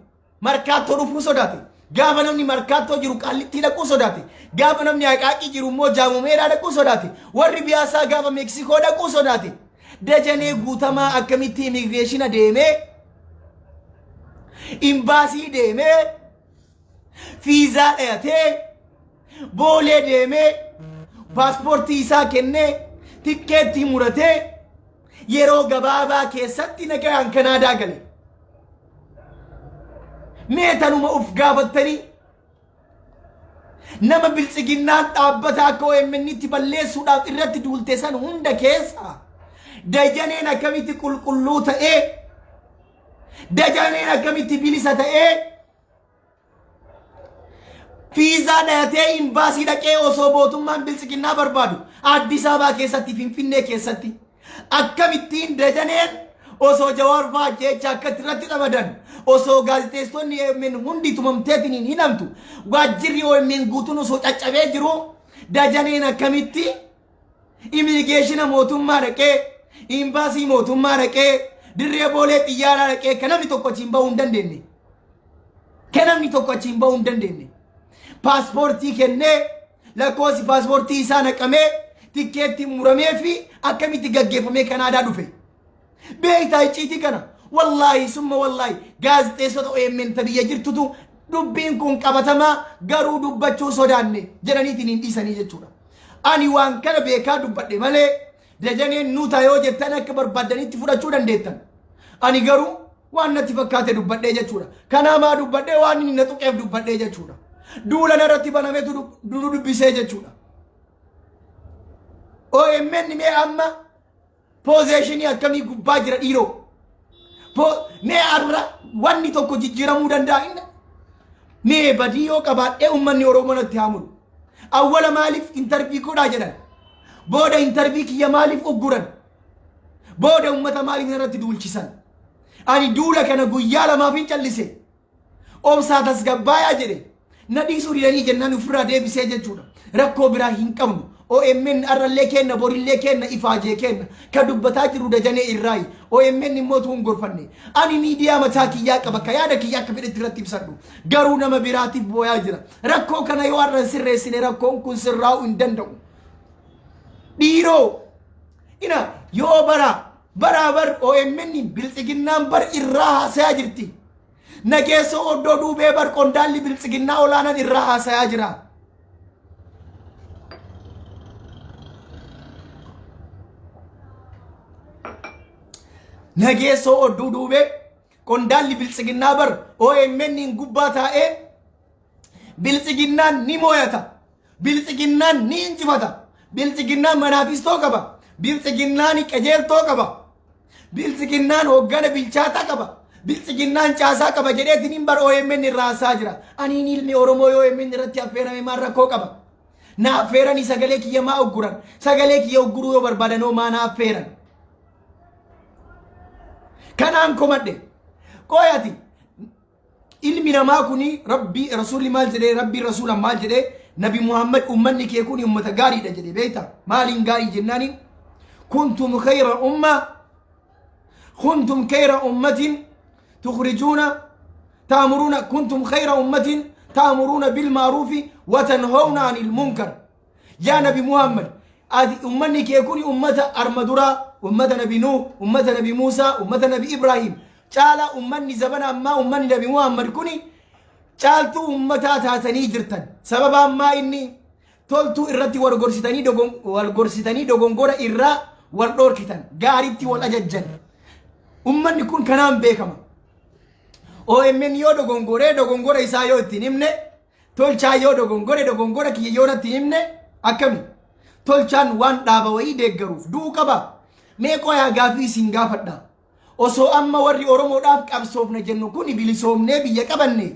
markaattoo dhufuu sodaate gaafa namni markaattoo jiru qallitti dhaquu sodaate gaafa namni haqaaqii jiru immoo jaamumeedhaa dhaquu sodaate warri biyaasaa gaafa meeksikoo dhaquu sodaate dajanee guutamaa akkamitti immigireeshina deemee imbaasii deemee fiizaa dhayatee boolee deemee paaspoortii isaa kennee tikkeettii muratee yeroo gabaabaa keessatti nagaan kanaadaa gale meetanuma uf gaafattanii nama biltsiginnaan dhaabbata akka OMN'tti balleessuudhaaf irratti duulte san hunda keessa dajaneen akkamitti qulqulluu ta'ee dajaneen akkamitti bilisa ta'ee fiizaa dhayatee imbaasii dhaqee osoo mootummaan biltsiginnaa barbaadu Addis Ababaa keessatti Finfinnee keessatti akkamittiin dajaneen osoo jawaar fa'aa jecha akka irratti dhamadan osoo gaazexeessonni OMN hundi tumamteetiin hin hidhamtu waajjirri OMN guutuun osoo caccabee jiru dajaneen akkamitti immigireeshina mootummaa dhaqee imbaasii mootummaa dhaqee dirree boolee xiyyaaraa dhaqee kan namni tokko achiin bahuu hin dandeenye kan namni tokko achiin bahuu hin dandeenye paaspoortii kennee lakkoofsi paaspoortii isaa naqamee tikkeetti muramee fi akkamitti gaggeeffamee Kanaadaa dhufe beeytaa icciitii kana wallaahi summa wallaahi gaazexeessota OMN tabiyya jirtutu dubbiin kun qabatamaa garuu dubbachuu sodaanne jedhaniitiin hin dhiisanii jechuudha. Ani waan kana beekaa dubbadhe malee Dajaneen nuutaa yoo jettan akka barbaadanitti fudhachuu dandeettan. Ani garuu waan natti fakkaate dubbadhee jechuudha. Kanaamaa dubbadhee waan inni na tuqeef dubbadhee jechuudha. Duula narratti banametu dubbisee jechuudha. OMN mee amma poozishinii akkamii gubbaa jira dhiiroo. Mee arra wanni tokko jijjiiramuu danda'a inni. Mee badii yoo qabaadhee uummanni Oromoo natti haamuru. Awwala maaliif intarvii godhaa jedhan. Booda intarvii kiyya maaliif ugguran. Booda uummata maaliif narratti duulchisan. Ani duula kana guyyaa lamaaf hin callise. Obsaa tasgabbaayaa jedhe. Na dhiisuu didanii jennaan ofirraa deebisee jechuudha. Rakkoo biraa hin qabnu. OMN arrallee kenna borillee kenna ifaajee kenna ka dubbataa jiru Dajanee irraayi. OMN immoo tuun gorfanne. Ani miidiyaa mataa kiyyaa qaba ka yaada kiyyaa akka fedhetti irratti ibsadhu. Garuu nama biraatiif booyaa jira. Rakkoo kana yoo arran sirreessine rakkoon kun sirraa'uu hin danda'u. Dhiiroo ina yoo barabar OMN biltsiginnaan bar irraa haasayaa jirti. Nageessoo oddoo duubee bar qondaalli biltsiginnaa olaanan irraa haasayaa jira. Nageessoo oddoo duubee qondaalli biltsiginnaa bar OMN gubbaa taa'ee biltsiginnaan ni mooyata. Biltsiginnaan ni injifata. Biltsiginnaan manaafistoo qaba. Biltsiginnaan qajeeltoo qaba. Biltsiginnaan hoggana bilchaataa qaba. Biltsiginnaan caasaa qaba jedheetiin hin bar OMN irraa haasaa jira. Aniin ilmi Oromoo yoo OMN irratti affeerame maal rakkoo qaba. Na affeeranii sagalee kiyya maa ugguran. Sagalee kiyya ugguruu yoo barbaadanoo maa na affeeran. Kanaan komadhe. Qoyati ilmi namaa kuni rabbi rasuulli maal jedhee rabbi rasuulan maal jedhee Nabi Muhammad ummanni kee kun ummata gaariidha jedhee beekta. Maaliin gaarii jennaaniin kuntum khayra umma kuntum khayra ummatin تخرجون تأمرون كنتم خير أمة تأمرون بالمعروف وتنهون عن المنكر يا نبي محمد هذه أمني كيكون أمة أرمدورا أمة نبي نوح أمة نبي موسى أمة نبي إبراهيم قال أمني زبنا أما أمني نبي محمد كوني قالت أمتا تاتني جرتن سبب أما إني تولتو إرتي والغرسيتني دوغون غورا إرا والدوركتن غاربتي والأججن أمني كون كنام بيكما OMN yoo dogongora isaa yoo ittiin himne Tolchaa yoo dogongora kiyya yoo natti himne akkami Tolchaan waan dhaaba wayii deeggaruuf duu qaba mee qoyaa gaafii isin gaafadha osoo amma warri Oromoodhaaf qabsoofna jennu kun bilisoomnee biyya qabanne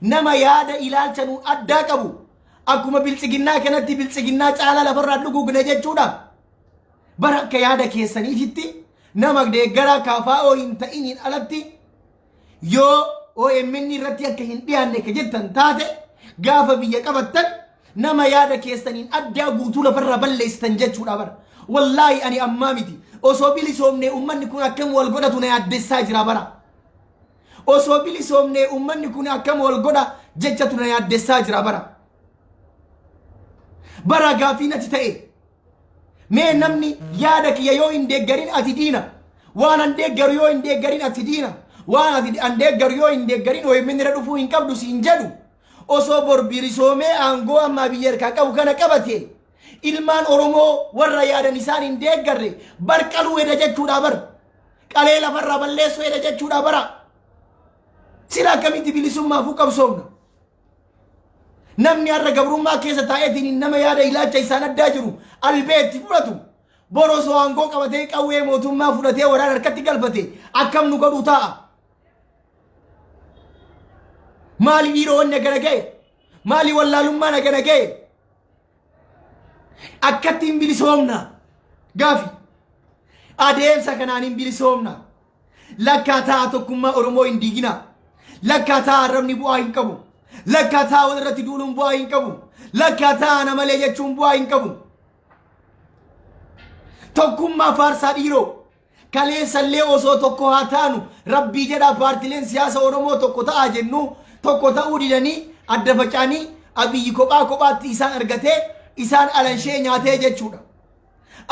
nama yaada ilaalcha nu addaa qabu akkuma biltsiginnaa kanatti biltsiginnaa caalaa lafarraa dhuguugne jechuudha bara akka yaada keessaniifitti nama deeggaraa kaafaa oo hin ta'iniin alatti yoo OMN irratti akka hin dhiyaanne ka jettan taate gaafa biyya qabattan nama yaada keessaniin addaa guutuu lafarraa balleessitan jechuudha bara wallaahi ani ammaa miti osoo bilisoomne ummanni kun akkam wal godhatu na yaaddessaa jira bara osoo bilisoomne ummanni kun akkam wal godha jechatu na yaaddessaa jira bara gaafii natti ta'e mee namni yaada kiyya yoo hin deeggarin ati diina waan an deeggaru yoo hin deeggarin ati diina waan ati an deeggaru yoo hin deeggarin OMN irra dhufuu hin qabdu siin jedhu osoo bor bilisoomee aangoo amma biyya harkaa qabu kana qabate ilmaan Oromoo warra yaadan isaan hin deeggarre barqaluu edha jechuudha bara qalee lafarraa balleessuu edha jechuudha bara sila akkamitti bilisummaafuu qabsoomna namni har'a gabrummaa keessa taa'eetiin nama yaada ilaalcha isaan addaa jiru albeetti fudhatu borosoo aangoo qabatee qawwee mootummaa fudhatee waraana harkatti galfate akkam nu godhu ta'a maali dhiiroo wanne gana ga'e maali wallaalummaa na gana ga'e akkatti hin bilisoomna gaafi adeemsa kanaan hin bilisoomna lakkaataa tokkummaa Oromoo hin diigina lakkaataa arrabni bu'aa hin qabu lakkaataa walirratti duuluun bu'aa hin qabu lakkaataa ana malee jechuun bu'aa hin qabu tokkummaa faarsaa dhiiroo kaleessallee osoo tokko haa taanu rabbii jedhaa paartileen siyaasa Oromoo tokko ta'a jennu tokko ta'uu didanii adda facaanii abiyyi kophaatti isaan argatee isaan alanshee nyaatee jechuudha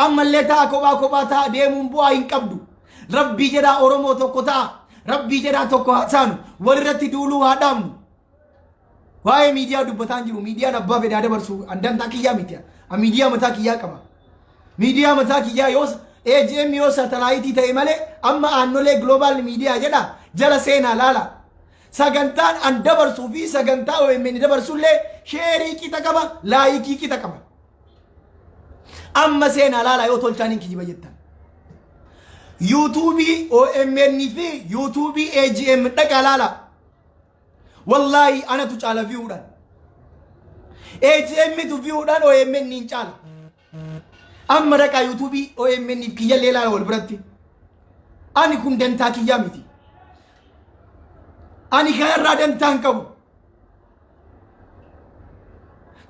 ammallee ta'a kophaa ta'a deemuun bu'aa hin qabdu rabbii jedhaa oromoo tokko ta'a rabbii jedhaa tokko haasaanu walirratti duuluu haa dhaabnu waa'ee miidiyaa dubbataan jiru miidiyaan abbaa fedhaa dabarsu andantaa kiyyaa miti miidiyaa mataa kiyyaa qaba miidiyaa mataa kiyyaa yoo AGM yoo satellaayitii ta'e malee amma aannolee global miidiyaa jedha jala seenaa laala sagantaan an dabarsuu fi sagantaa OMN dabarsullee sheerii qixa qaba laayikii qixa qaba amma seenaa laala yoo tolchaaniin kijiba jettan YouTube OMN fi YouTube AGM dhaqa laala wallahi ana tu cala viewdan AGM tu viewdan OMN nin cala amma dhaqa YouTube OMN kiyya leela wal biratti ani kun dantaa kiyya miti ani kayarraa dantaan qabu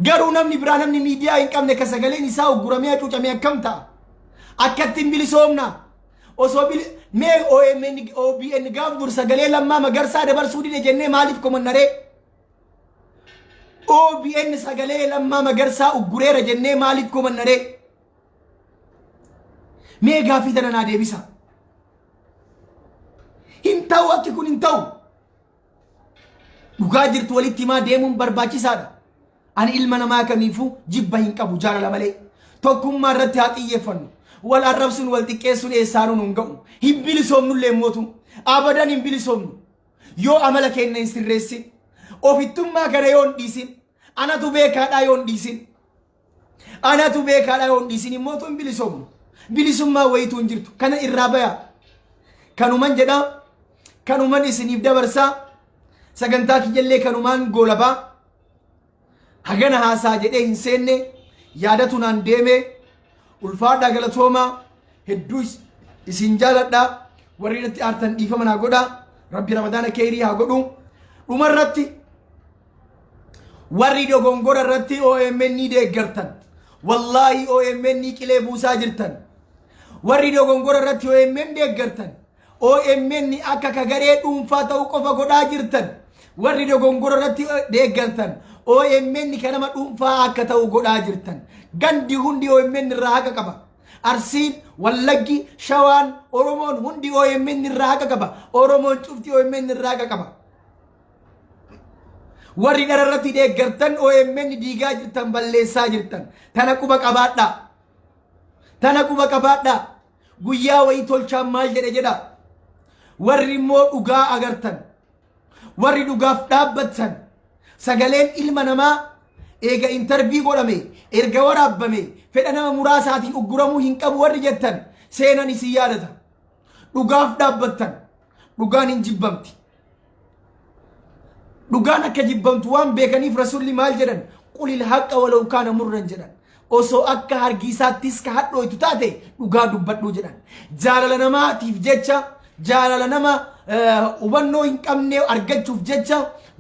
garuu namni biraa namni miidiyaa hin qabne ka sagaleen isaa ugguramee cuucamee akkam ta'a akkattiin bilisoomna osoo mee OMN gaaf dur sagalee lammaa magarsaa dabarsuu dide jennee maaliif komannaree OBN sagalee lammaa magarsaa uggureera jennee maaliif komannaree mee gaafii tana naa deebisa hin ta'u akki kun hin ta'u dhugaa jirtu walitti himaa deemuun barbaachisaadha ani ilma namaa kamiifuu jibba hin qabu jaalala malee tokkummaa irratti haa xiyyeeffannu wal arrabsuun wal xiqqeessuun eessaanuun hin ga'u hin bilisoomnullee mootu abadan hin bilisoomnu yoo amala keenya hin sirreessin ofittummaa kana yoo hin dhiisin anatu beekaadhaa yoo hin dhiisin anatu beekaadhaa yoo hin dhiisin mootu hin bilisoomnu bilisummaa wayituu hin jirtu kana irraa baya kanuman jedha kanuman isiniif dabarsaa sagantaa kiyyallee kanumaan goolabaa hagana haasaa jedhee hin seenne yaadatu naan deeme ulfaadhaa galatoomaa hedduu isin jaaladhaa warri irratti aartan dhiifama naa godhaa rabbi ramadaana keerii haa godhu dhumarratti warri dogongora irratti OMN deeggartan wallaahi OMN qilee buusaa jirtan warri dogongora irratti OMN deeggartan OMN akka kagaree dhuunfaa ta'uu qofa godhaa jirtan warri dogongora irratti deeggartan OMN kanama dhuunfaa akka ta'u godhaa jirtan gandi hundi OMN irraa haqa qaba arsiin wallaggi shawaan oromoon hundi OMN irraa haqa qaba oromoon cufti OMN irraa haqa qaba warri dhararratti deeggartan OMN diigaa jirtan balleessaa jirtan tana quba qabaadhaa guyyaa wayii tolchaan maal jedha warri immoo dhugaa agartan warri dhugaaf dhaabbattan sagaleen ilma namaa eega interview godhame erga waraabame fedha nama muraasaatiin ugguramuu hin qabu warri jettan seenan isin yaadata dhugaaf dhaabbattan dhugaan hin jibbamti dhugaan akka jibbamtu waan beekaniif rasulli maal jedhan qulil haqqa walau kaana murran jedhan osoo akka hargiisaattis ka hadhooytu taate dhugaa dubbadhuu jedhan jaalala namaatiif jecha jaalala nama hubannoo hin qabne argachuuf jecha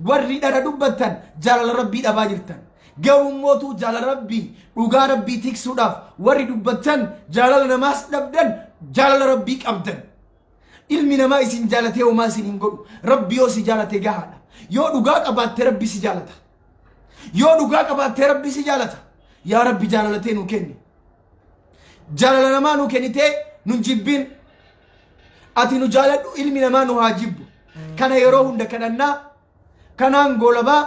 warri dhara dubbatan jaalala rabbii dhabaa jirtan garuu mootu jaalala rabbii dhugaa rabbii tiksuudhaaf warri dubbatan jaalala namaas dhabdan jaalala rabbii qabdan ilmi namaa isin jaalatee homaa isin hin godhu rabbi yoo si jaalate gahaadha yoo dhugaa qabaatte rabbi si jaalata yoo dhugaa qabaatte rabbi si jaalata yaa rabbi jaalalatee nu kenni jaalala namaa nu kennitee nun jibbin ati nu jaaladhu ilmi namaa nu haa jibbu kana yeroo hunda kadhannaa kanaan goolabaa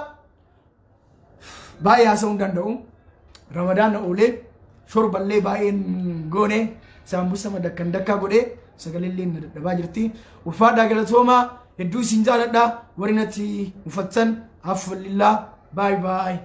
baay'ee haasa'uu hin danda'u ramadaana oolee shorballee baay'een goone saambusa madakkan dakkaa godhee sagalee na dadhabaa jirti ulfaadhaa galatoomaa hedduu isin jaaladhaa warri natti ufattan affallillaa baay baay